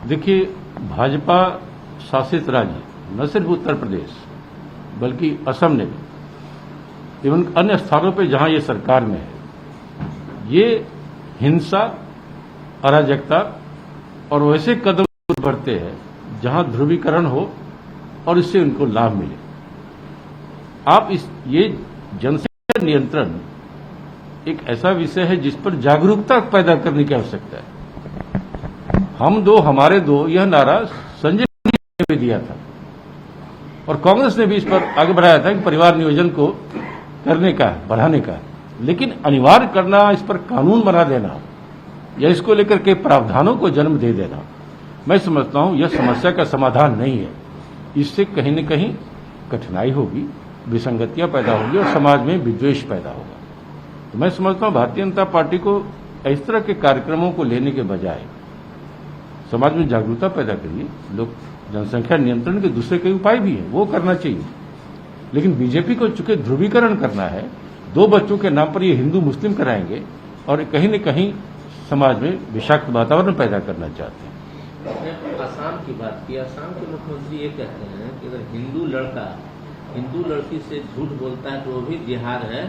देखिए, भाजपा शासित राज्य न सिर्फ उत्तर प्रदेश बल्कि असम ने भी एवं अन्य स्थानों पर जहां ये सरकार में है, ये हिंसा, अराजकता और वैसे कदम बढ़ते हैं जहां ध्रुवीकरण हो और इससे उनको लाभ मिले। आप ये जनसंख्या नियंत्रण एक ऐसा विषय है जिस पर जागरूकता पैदा करने की आवश्यकता है। हम दो हमारे दो यह नारा संजय गांधी ने भी दिया था और कांग्रेस ने भी इस पर आगे बढ़ाया था कि परिवार नियोजन को करने का, बढ़ाने का, लेकिन अनिवार्य करना, इस पर कानून बना देना या इसको लेकर के प्रावधानों को जन्म दे देना, मैं समझता हूं यह समस्या का समाधान नहीं है। इससे कहीं न कहीं कठिनाई होगी, विसंगतियां पैदा होगी और समाज में विद्वेष पैदा होगा। तो मैं समझता हूं भारतीय जनता पार्टी को इस तरह के कार्यक्रमों को लेने के बजाय समाज में जागरूकता पैदा करिए। लोग जनसंख्या नियंत्रण के दूसरे कई उपाय भी हैं, वो करना चाहिए, लेकिन बीजेपी को चूंकि ध्रुवीकरण करना है, 2 बच्चों के नाम पर ये हिंदू मुस्लिम कराएंगे और कहीं न कहीं समाज में विषाक्त वातावरण पैदा करना चाहते हैं। आसाम की बात की, आसाम के मुख्यमंत्री ये कहते हैं कि अगर हिंदू लड़का हिंदू लड़की से झूठ बोलता है तो वो भी जिहाद है,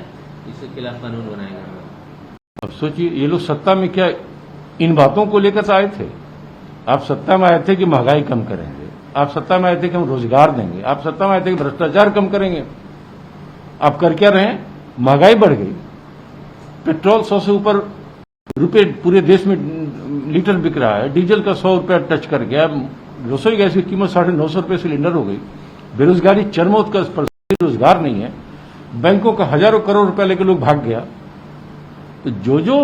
इसके खिलाफ कानून बनाएगा। अब सोचिए, ये लोग सत्ता में क्या इन बातों को लेकर आए थे? आप सत्ता में आए थे कि महंगाई कम करेंगे, आप सत्ता में आए थे कि हम रोजगार देंगे, आप सत्ता में आए थे कि भ्रष्टाचार कम करेंगे। आप कर क्या रहे हैं? महंगाई बढ़ गई, पेट्रोल 100 से ऊपर रुपए पूरे देश में लीटर बिक रहा है, डीजल का 100 रुपया टच कर गया, रसोई गैस की कीमत 950 रुपये सिलेंडर हो गई, बेरोजगारी चरमोत्कर्ष पर, रोजगार नहीं है, बैंकों का हजारों करोड़ रुपया लेकर लोग भाग गया। तो जो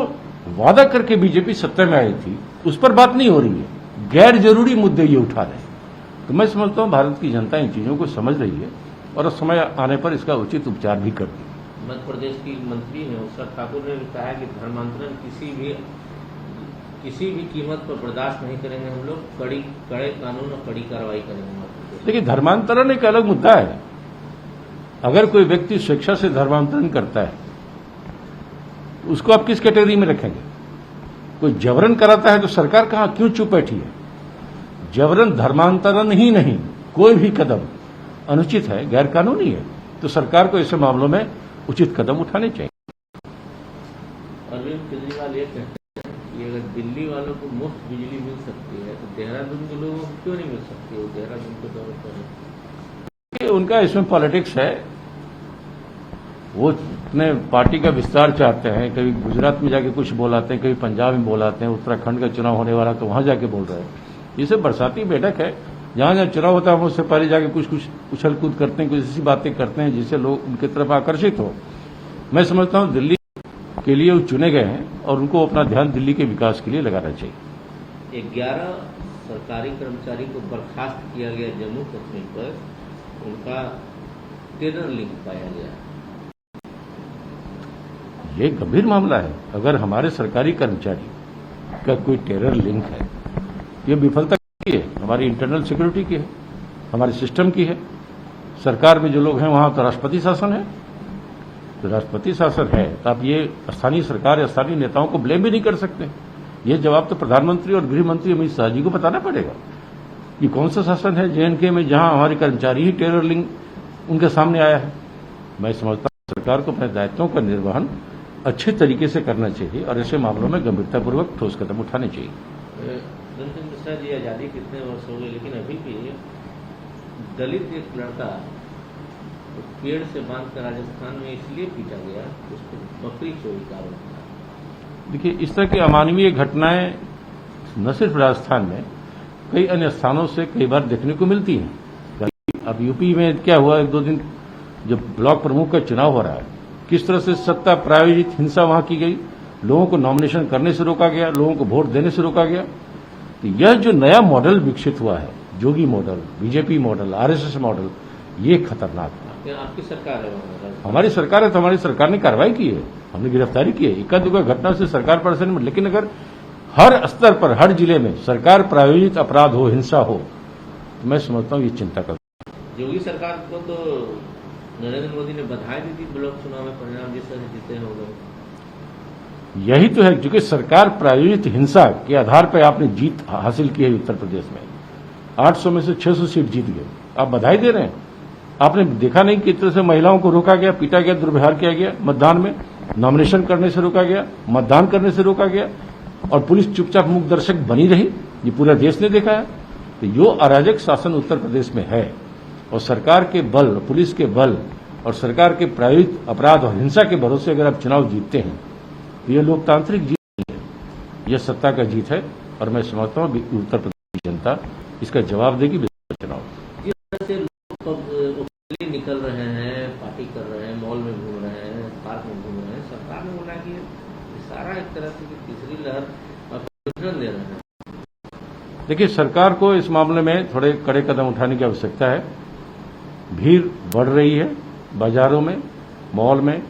वादा करके बीजेपी सत्ता में आई थी उस पर बात नहीं हो रही है, गैर जरूरी मुद्दे ये उठा रहे हैं। तो मैं समझता हूं भारत की जनता इन चीजों को समझ रही है और समय आने पर इसका उचित उपचार भी करती है। मध्य प्रदेश की मंत्री हैं उषा ठाकुर ने भी कहा है कि धर्मांतरण किसी भी कीमत पर बर्दाश्त नहीं करेंगे, हम लोग कड़े कानून और कड़ी कार्रवाई करेंगे। देखिए, धर्मांतरण एक अलग मुद्दा है। अगर कोई व्यक्ति स्वेच्छा से धर्मांतरण करता है उसको आप किस कैटेगरी में रखेंगे? कोई जबरन कराता है तो सरकार कहां क्यों चुप बैठी है? जबरन धर्मांतरण ही नहीं, कोई भी कदम अनुचित है, गैर कानूनी है, तो सरकार को ऐसे मामलों में उचित कदम उठाने चाहिए। अरविंद केजरीवाल ये कहते हैं कि अगर दिल्ली वालों को मुफ्त बिजली मिल सकती है तो देहरादून के लोगों को क्यों नहीं मिल सकती? वो देहरादून के दौरे पर उनका इसमें पॉलिटिक्स है, वो अपने पार्टी का विस्तार चाहते हैं। कभी गुजरात में जाके कुछ बोलाते हैं, कभी पंजाब में बोलाते हैं, उत्तराखंड का चुनाव होने वाला तो वहां जाके बोल रहे हैं। ये सब बरसाती बैठक है, जहां जहां चुनाव होता है उससे पहले जाके कुछ उछल कूद करते हैं, कुछ ऐसी बातें करते हैं जिससे लोग उनकी तरफ आकर्षित हो। मैं समझता हूं दिल्ली के लिए वो चुने गए हैं और उनको अपना ध्यान दिल्ली के विकास के लिए लगाना चाहिए। 11 सरकारी कर्मचारी को बर्खास्त किया गया जम्मू कश्मीर पर, उनका टेरर लिंक पाया गया। ये गंभीर मामला है। अगर हमारे सरकारी कर्मचारी का कोई टेरर लिंक है, ये विफलता की है, हमारी इंटरनल सिक्योरिटी की है, हमारे सिस्टम की है। सरकार में जो लोग हैं वहां तो राष्ट्रपति शासन है, तो राष्ट्रपति शासन है तो आप ये स्थानीय सरकार या स्थानीय नेताओं को ब्लेम भी नहीं कर सकते। ये जवाब तो प्रधानमंत्री और गृह मंत्री अमित शाह जी को बताना पड़ेगा कि कौन सा शासन है जेएनके में जहां हमारे कर्मचारी ही टेरर लिंक उनके सामने आया है। मैं समझता हूं सरकार को अपने दायित्वों का निर्वहन अच्छे तरीके से करना चाहिए और ऐसे मामलों में गंभीरतापूर्वक ठोस कदम उठाने चाहिए। धनचंद मिश्रा जी, आजादी कितने वर्ष हो गए लेकिन अभी भी दलित एक लड़का पेड़ से बांधकर राजस्थान में इसलिए पीटा गया, उसको बकरी चोरी का आरोप था। देखिए, इस तरह की अमानवीय घटनाएं न सिर्फ राजस्थान में, कई अन्य स्थानों से कई बार देखने को मिलती हैं। अब यूपी में क्या हुआ, 1-2 दिन जब ब्लॉक प्रमुख का चुनाव हो रहा है, किस तरह से सत्ता प्रायोजित हिंसा वहां की गई, लोगों को नॉमिनेशन करने से रोका गया, लोगों को वोट देने से रोका गया। तो यह जो नया मॉडल विकसित हुआ है, Jogi model, BJP model, RSS model, ये खतरनाक था। आपकी सरकार है? हमारी सरकार है तो हमारी सरकार ने कार्रवाई की है, हमने गिरफ्तारी की है। इक्का दुक्का घटना से सरकार परेशान में, लेकिन अगर हर स्तर पर, हर जिले में सरकार प्रायोजित अपराध हो, हिंसा हो, तो मैं समझता हूं ये चिंता का। योगी सरकार को तो नरेंद्र मोदी ने बधाई दी थी ब्लॉक चुनाव में परिणाम जिस तरह जीते हो गए। यही तो है, क्योंकि सरकार प्रायोजित हिंसा के आधार पर आपने जीत हासिल की है उत्तर प्रदेश में। 800 में से 600 सीट जीत गए, आप बधाई दे रहे हैं। आपने देखा नहीं कि तरह से महिलाओं को रोका गया, पीटा गया, दुर्व्यवहार किया गया, मतदान में नॉमिनेशन करने से रोका गया, मतदान करने से रोका गया, और पुलिस चुपचाप मूक दर्शक बनी रही। ये पूरा देश ने देखा है। तो यो अराजक शासन उत्तर प्रदेश में है, और सरकार के बल, पुलिस के बल और सरकार के प्रायोजित अपराध और हिंसा के भरोसे अगर आप चुनाव जीतते हैं तो यह लोकतांत्रिक जीत नहीं है, यह सत्ता का जीत है। और मैं समझता हूं उत्तर प्रदेश की जनता इसका जवाब देगी चुनाव। जिस तरह से लोग निकल रहे हैं, पार्टी कर रहे हैं, मॉल में घूम रहे हैं, पार्क में घूम रहे हैं, सरकार ने बोला कि सारा एक तरह से तीसरी लहर प्रदर्शन दे रहे हैं। देखिए, सरकार को इस मामले में थोड़े कड़े कदम उठाने की आवश्यकता है। भीड़ बढ़ रही है बाजारों में, मॉल में,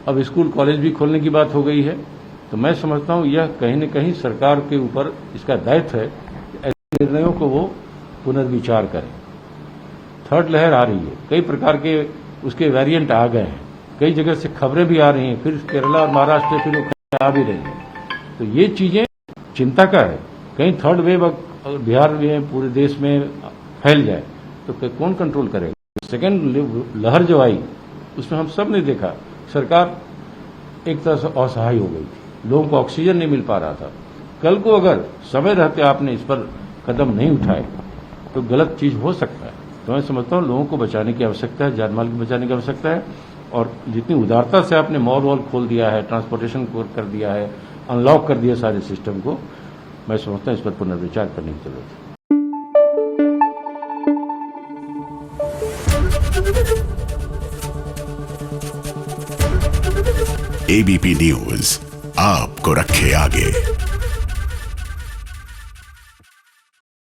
अब स्कूल कॉलेज भी खोलने की बात हो गई है। तो मैं समझता हूं यह कहीं न कहीं सरकार के ऊपर इसका दायित्व है कि ऐसे निर्णयों को वो पुनर्विचार करें। थर्ड लहर आ रही है, कई प्रकार के उसके वेरिएंट आ गए हैं, कई जगह से खबरें भी आ रही हैं, फिर केरला और महाराष्ट्र से फिर वो खबरें आ भी रही हैं। तो ये चीजें चिंता का है। कहीं थर्ड वेव बिहार में पूरे देश में फैल जाए तो कौन कंट्रोल करेगा। सेकेंड लहर जो आई उसमें हम सब ने देखा सरकार एक तरह से असहाय हो गई थी, लोगों को ऑक्सीजन नहीं मिल पा रहा था। कल को अगर समय रहते आपने इस पर कदम नहीं उठाए तो गलत चीज हो सकता है। तो मैं समझता हूं लोगों को बचाने की आवश्यकता है, जानमाल को बचाने की आवश्यकता है। और जितनी उदारता से आपने मॉल वॉल खोल दिया है, ट्रांसपोर्टेशन को कर दिया है, अनलॉक कर दिया सारे सिस्टम को, मैं समझता हूं इस पर पुनर्विचार करने की जरूरत है। एबीपी न्यूज आपको रखे आगे।